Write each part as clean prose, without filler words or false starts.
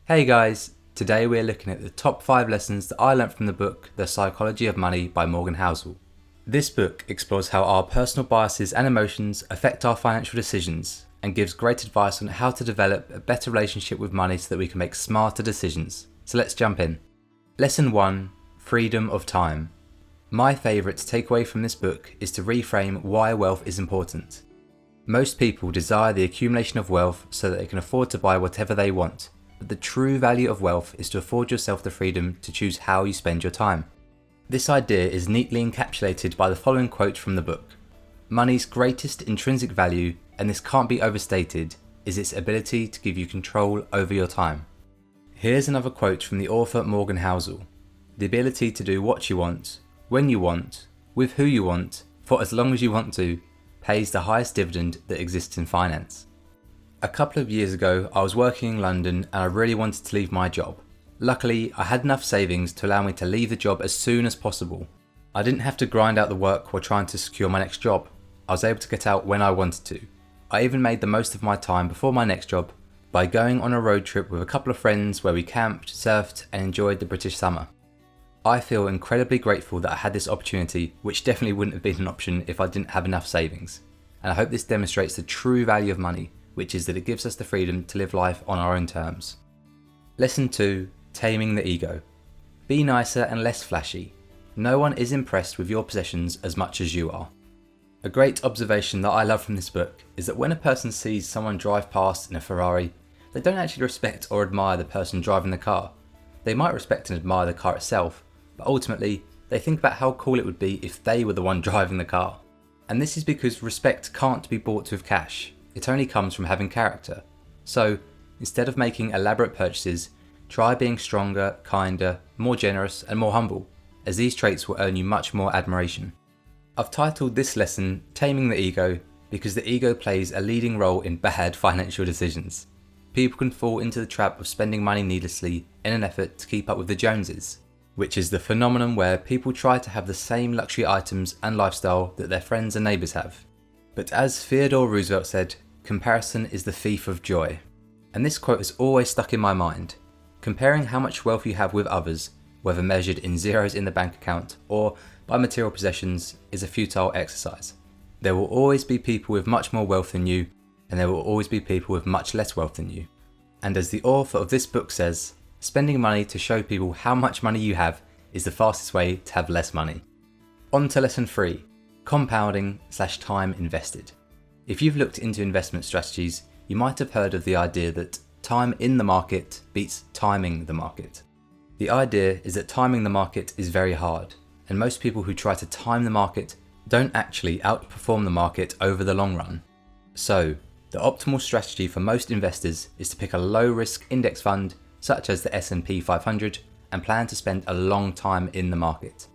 Hey guys, today we're looking at the top 5 lessons that I learnt from the book The Psychology of Money by Morgan Housel. This book explores how our personal biases and emotions affect our financial decisions and gives great advice on how to develop a better relationship with money so that we can make smarter decisions. So let's jump in. Lesson 1, Freedom of Time. My favourite takeaway from this book is to reframe why wealth is important. Most people desire the accumulation of wealth so that they can afford to buy whatever they want. But the true value of wealth is to afford yourself the freedom to choose how you spend your time. This idea is neatly encapsulated by the following quote from the book. Money's greatest intrinsic value, and this can't be overstated, is its ability to give you control over your time. Here's another quote from the author Morgan Housel. The ability to do what you want, when you want, with who you want, for as long as you want to, pays the highest dividend that exists in finance. A couple of years ago, I was working in London and I really wanted to leave my job. Luckily, I had enough savings to allow me to leave the job as soon as possible. I didn't have to grind out the work while trying to secure my next job. I was able to get out when I wanted to. I even made the most of my time before my next job by going on a road trip with a couple of friends where we camped, surfed and enjoyed the British summer. I feel incredibly grateful that I had this opportunity, which definitely wouldn't have been an option if I didn't have enough savings. And I hope this demonstrates the true value of money, which is that it gives us the freedom to live life on our own terms. Lesson 2, Taming the Ego. Be nicer and less flashy. No one is impressed with your possessions as much as you are. A great observation that I love from this book is that when a person sees someone drive past in a Ferrari, they don't actually respect or admire the person driving the car. They might respect and admire the car itself, but ultimately they think about how cool it would be if they were the one driving the car. And this is because respect can't be bought with cash. It only comes from having character. So, instead of making elaborate purchases, try being stronger, kinder, more generous and more humble, as these traits will earn you much more admiration. I've titled this lesson Taming the Ego because the ego plays a leading role in bad financial decisions. People can fall into the trap of spending money needlessly in an effort to keep up with the Joneses, which is the phenomenon where people try to have the same luxury items and lifestyle that their friends and neighbours have. But as Theodore Roosevelt said, comparison is the thief of joy. And this quote has always stuck in my mind. Comparing how much wealth you have with others, whether measured in zeros in the bank account or by material possessions, is a futile exercise. There will always be people with much more wealth than you, and there will always be people with much less wealth than you. And as the author of this book says, spending money to show people how much money you have is the fastest way to have less money. On to lesson 3, compounding/time invested. If you've looked into investment strategies, you might have heard of the idea that time in the market beats timing the market. The idea is that timing the market is very hard, and most people who try to time the market don't actually outperform the market over the long run. So, the optimal strategy for most investors is to pick a low-risk index fund such as the S&P 500 and plan to spend a long time in the market.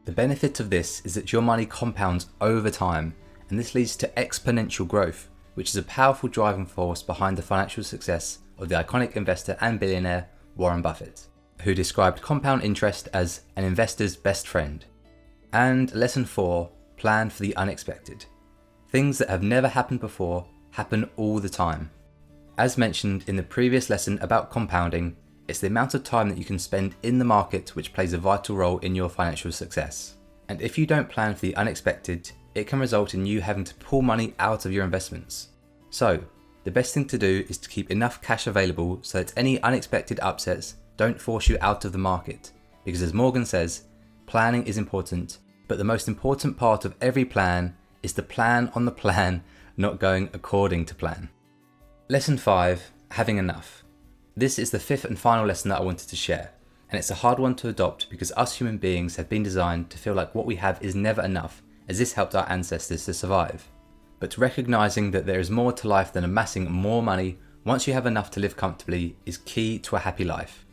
The benefit of this is that your money compounds over time, and this leads to exponential growth, which is a powerful driving force behind the financial success of the iconic investor and billionaire Warren Buffett, who described compound interest as an investor's best friend. And lesson 4, plan for the unexpected. Things that have never happened before happen all the time. As mentioned in the previous lesson about compounding, it's the amount of time that you can spend in the market which plays a vital role in your financial success. And if you don't plan for the unexpected, it can result in you having to pull money out of your investments. So, the best thing to do is to keep enough cash available so that any unexpected upsets don't force you out of the market. Because as Morgan says, planning is important, but the most important part of every plan is the plan on the plan not going according to plan. Lesson 5, having enough. This is the 5th and final lesson that I wanted to share, and it's a hard one to adopt because us human beings have been designed to feel like what we have is never enough, as this helped our ancestors to survive. But recognizing that there is more to life than amassing more money once you have enough to live comfortably is key to a happy life.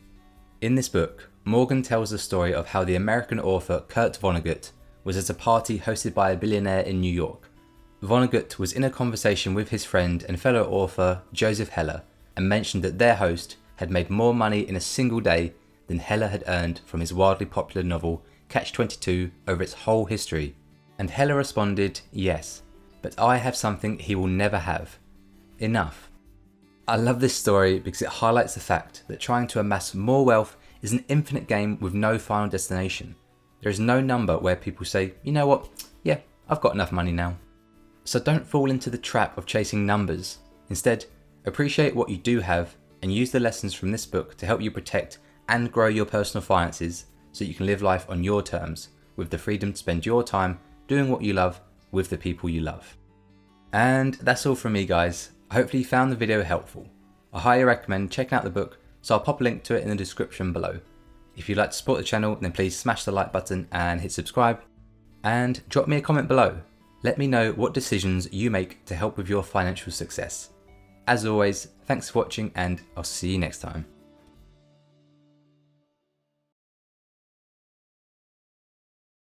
In this book, Morgan tells the story of how the American author Kurt Vonnegut was at a party hosted by a billionaire in New York. Vonnegut was in a conversation with his friend and fellow author Joseph Heller and mentioned that their host had made more money in a single day than Heller had earned from his wildly popular novel Catch-22 over its whole history. And Heller responded, yes, but I have something he will never have. Enough. I love this story because it highlights the fact that trying to amass more wealth is an infinite game with no final destination. There is no number where people say, you know what, yeah, I've got enough money now. So don't fall into the trap of chasing numbers. Instead, appreciate what you do have and use the lessons from this book to help you protect and grow your personal finances so you can live life on your terms with the freedom to spend your time doing what you love with the people you love. And that's all from me, guys. Hopefully you found the video helpful. I highly recommend checking out the book, so I'll pop a link to it in the description below. If you'd like to support the channel, then please smash the like button and hit subscribe. And drop me a comment below. Let me know what decisions you make to help with your financial success. As always, thanks for watching and I'll see you next time.